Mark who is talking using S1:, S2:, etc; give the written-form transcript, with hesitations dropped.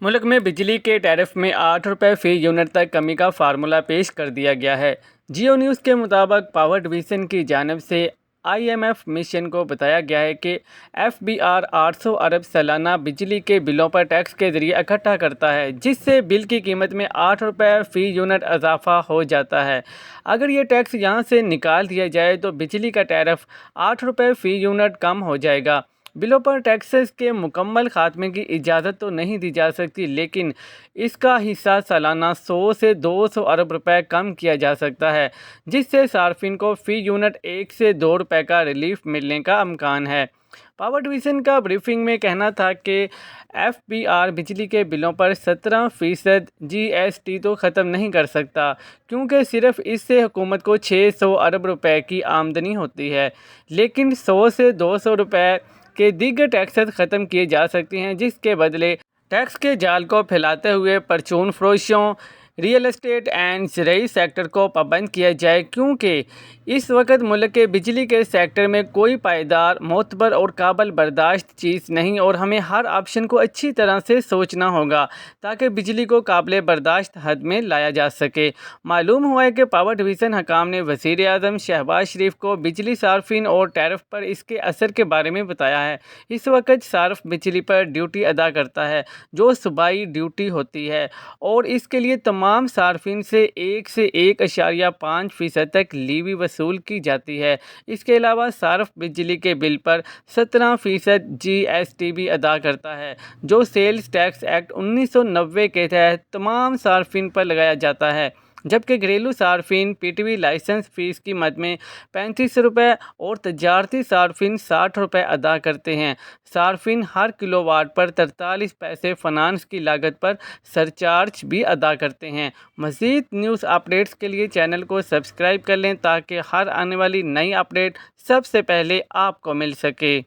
S1: ملک میں بجلی کے ٹیرف میں 8 روپے فی یونٹ تک کمی کا فارمولہ پیش کر دیا گیا ہے۔ جیو نیوز کے مطابق پاور ڈویژن کی جانب سے آئی ایم ایف مشن کو بتایا گیا ہے کہ ایف بی آر 800 ارب سالانہ بجلی کے بلوں پر ٹیکس کے ذریعے اکٹھا کرتا ہے، جس سے بل کی قیمت میں 8 روپے فی یونٹ اضافہ ہو جاتا ہے۔ اگر یہ ٹیکس یہاں سے نکال دیا جائے تو بجلی کا ٹیرف 8 روپے فی یونٹ کم ہو جائے گا۔ بلوں پر ٹیکسز کے مکمل خاتمے کی اجازت تو نہیں دی جا سکتی، لیکن اس کا حصہ سالانہ 100 سے 200 ارب روپے کم کیا جا سکتا ہے، جس سے صارفین کو فی یونٹ 1 سے 2 روپے کا ریلیف ملنے کا امکان ہے۔ پاور ڈویژن کا بریفنگ میں کہنا تھا کہ ایف بی آر بجلی کے بلوں پر 17% جی ایس ٹی تو ختم نہیں کر سکتا، کیونکہ صرف اس سے حکومت کو 600 ارب روپے کی آمدنی ہوتی ہے، لیکن 100 سے 200 روپے کے دیگر ٹیکسز ختم کیے جا سکتے ہیں، جس کے بدلے ٹیکس کے جال کو پھیلاتے ہوئے پرچون فروشوں، ریئل اسٹیٹ اینڈ زرعی سیکٹر کو پابند کیا جائے، کیونکہ اس وقت ملک کے بجلی کے سیکٹر میں کوئی پائیدار، معتبر اور قابل برداشت چیز نہیں، اور ہمیں ہر آپشن کو اچھی طرح سے سوچنا ہوگا تاکہ بجلی کو قابل برداشت حد میں لایا جا سکے۔ معلوم ہوا ہے کہ پاور ڈویژن حکام نے وزیر اعظم شہباز شریف کو بجلی صارفین اور ٹیرف پر اس کے اثر کے بارے میں بتایا ہے۔ اس وقت صارف بجلی پر ڈیوٹی ادا کرتا ہے، جو صوبائی ڈیوٹی ہوتی ہے، اور اس کے لیے تمام صارفین سے 1.5% تک لیوی وصول کی جاتی ہے۔ اس کے علاوہ صارف بجلی کے بل پر 17% جی ایس ٹی بھی ادا کرتا ہے، جو سیلز ٹیکس ایکٹ 1990 کے تحت تمام صارفین پر لگایا جاتا ہے، جبکہ گھریلو صارفین P T V licence fees کی مد میں 35 روپے اور تجارتی صارفین 60 روپے ادا کرتے ہیں۔ صارفین ہر کلو واٹ پر 43 پیسے فنانس کی لاگت پر سرچارج بھی ادا کرتے ہیں۔ مزید نیوز اپڈیٹس کے لیے چینل کو سبسکرائب کر لیں تاکہ ہر آنے والی نئی اپڈیٹ سب سے پہلے آپ کو مل سکے۔